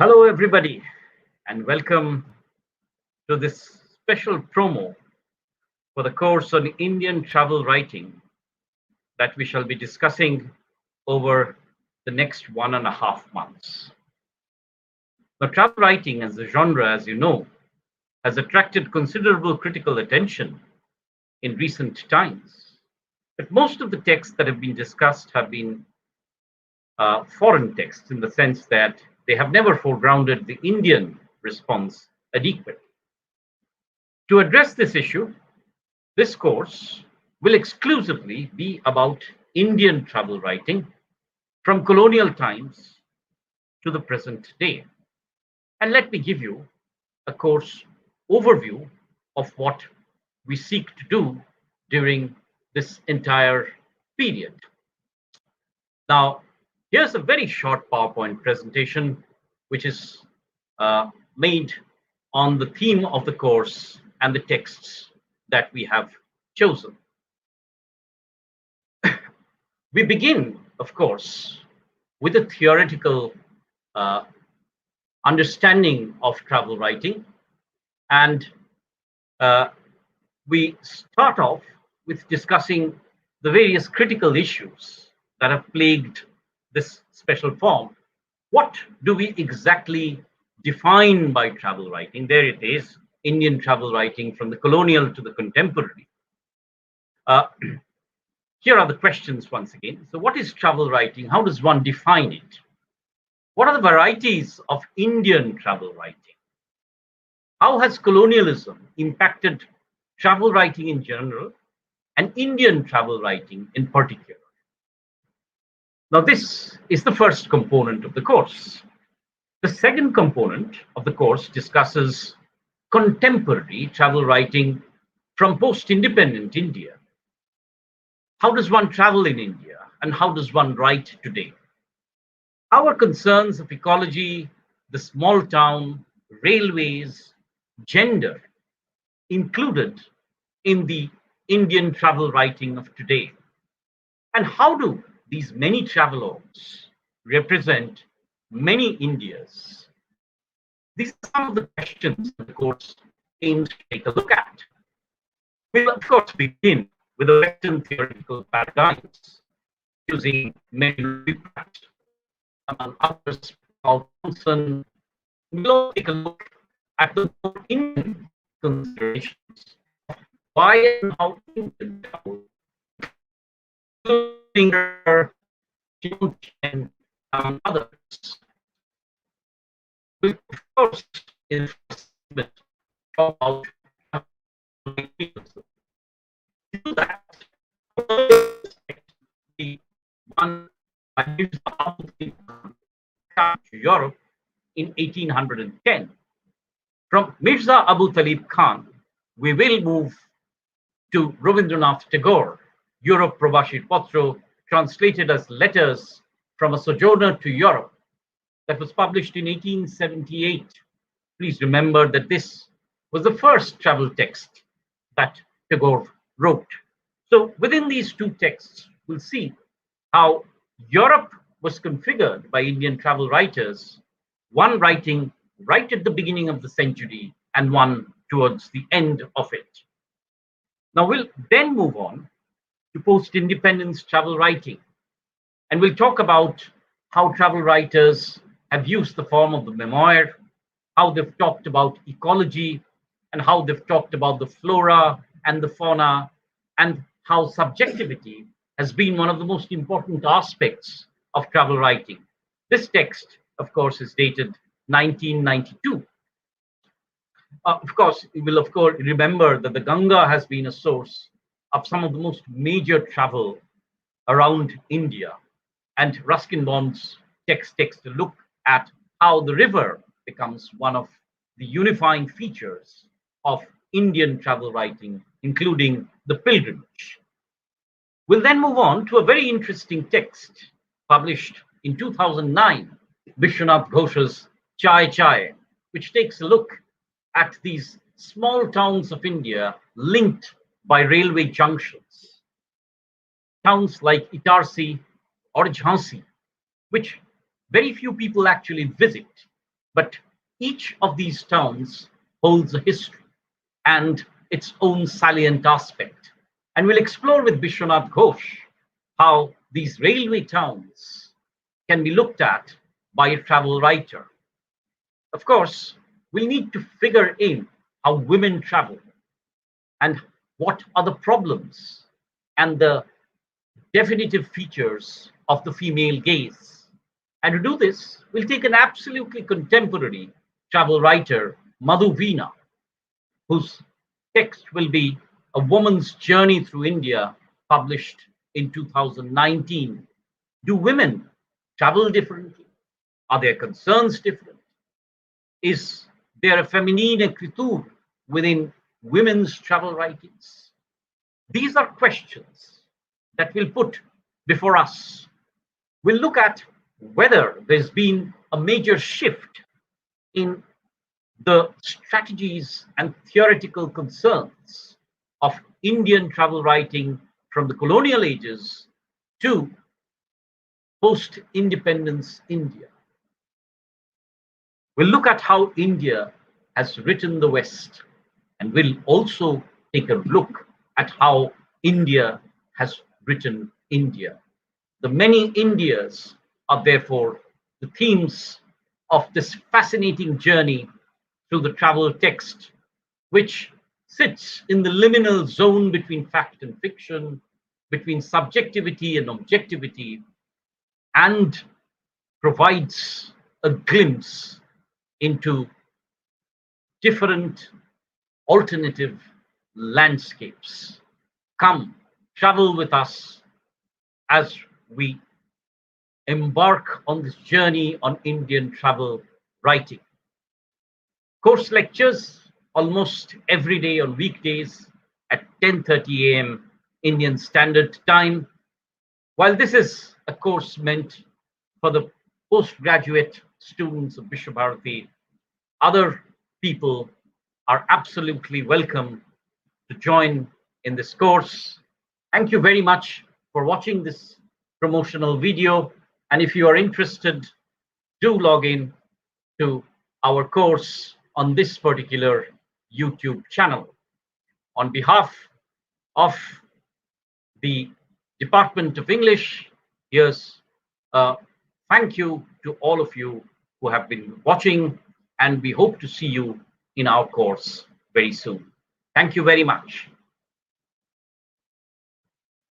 Hello, everybody, and welcome to this special promo for the course on Indian travel writing that we shall be discussing over the next 1.5 months. Now, travel writing as a genre, as you know, has attracted considerable critical attention in recent times. But most of the texts that have been discussed have been foreign texts in the sense that they have never foregrounded the Indian response adequately. To address this issue, this course will exclusively be about Indian travel writing from colonial times to the present day. And let me give you a course overview of what we seek to do during this entire period. Now, here's a very short PowerPoint presentation, which is made on the theme of the course and the texts that we have chosen. We begin, of course, with a theoretical uh, understanding of travel writing, and we start off with discussing the various critical issues that have plagued this special form. What do we exactly define by travel writing? There it is, Indian travel writing from the colonial to the contemporary. Uh, Here are the questions once again. So, what is travel writing? How does one define it? What are the varieties of Indian travel writing? How has colonialism impacted travel writing in general and Indian travel writing in particular? Now, this is the first component of the course. The second component of the course discusses contemporary travel writing from post independent India. How does one travel in India and how does one write today? Our concerns of ecology, the small town, railways, gender included in the Indian travel writing of today. And how do these many travelogues represent many Indias? These are some of the questions that the course aims to take a look at. We'll, of course, begin with the Western theoretical paradigms using Mary Pratt, among others, Paul Thompson. We'll take a look at the more Indian considerations of why and how Indian travel, including John Chen, among others. We, of course, in the first segment, talk about do that, the one by to Europe in 1810. From Mirza Abu Talib Khan, we will move to Rabindranath Tagore, Europe Prabashir Potro, translated as Letters from a Sojourner to Europe, that was published in 1878. Please remember that this was the first travel text that Tagore wrote. So within these two texts, we'll see how Europe was configured by Indian travel writers, one writing right at the beginning of the century and one towards the end of it. Now we'll then move on to post-independence travel writing, and we'll talk about how travel writers have used the form of the memoir, how they've talked about ecology, and how they've talked about the flora and the fauna, and how subjectivity has been one of the most important aspects of travel writing. This text, of course, is dated 1992. Of course, you will of course remember that the Ganga has been a source of some of the most major travel around India. And Ruskin Bond's text takes a look at how the river becomes one of the unifying features of Indian travel writing, including the pilgrimage. We'll then move on to a very interesting text published in 2009, Vishwanath Ghosh's Chai Chai, which takes a look at these small towns of India linked by railway junctions. Towns like Itarsi or Jhansi, which very few people actually visit, But each of these towns holds a history and its own salient aspect. And we'll explore with Bishwanath Ghosh how these railway towns can be looked at by a travel writer. Of course, we'll need to figure in how women travel and what are the problems and the definitive features of the female gaze. And to do this, we'll take an absolutely contemporary travel writer, Madhu Veena, whose text will be A Woman's Journey Through India, published in 2019. Do women travel differently? Are their concerns different? Is there a feminine écriture within women's travel writings? These are questions that we'll put before us. We'll look at whether there's been a major shift in the strategies and theoretical concerns of Indian travel writing from the colonial ages to post-independence India. We'll look at how India has written the West, and we'll also take a look at how India has written India. The many Indias are therefore the themes of this fascinating journey through the travel text, which sits in the liminal zone between fact and fiction, between subjectivity and objectivity, and provides a glimpse into different alternative landscapes. Come, travel with us as we embark on this journey on Indian travel writing. Course lectures almost every day on weekdays at 10:30 a.m. Indian Standard Time. While this is a course meant for the postgraduate students of Vishwabharati, other people are absolutely welcome to join in this course. Thank you very much for watching this promotional video. And if you are interested, do log in to our course on this particular YouTube channel. On behalf of the Department of English, here's a thank you to all of you who have been watching, and we hope to see you in our course very soon. Thank you very much.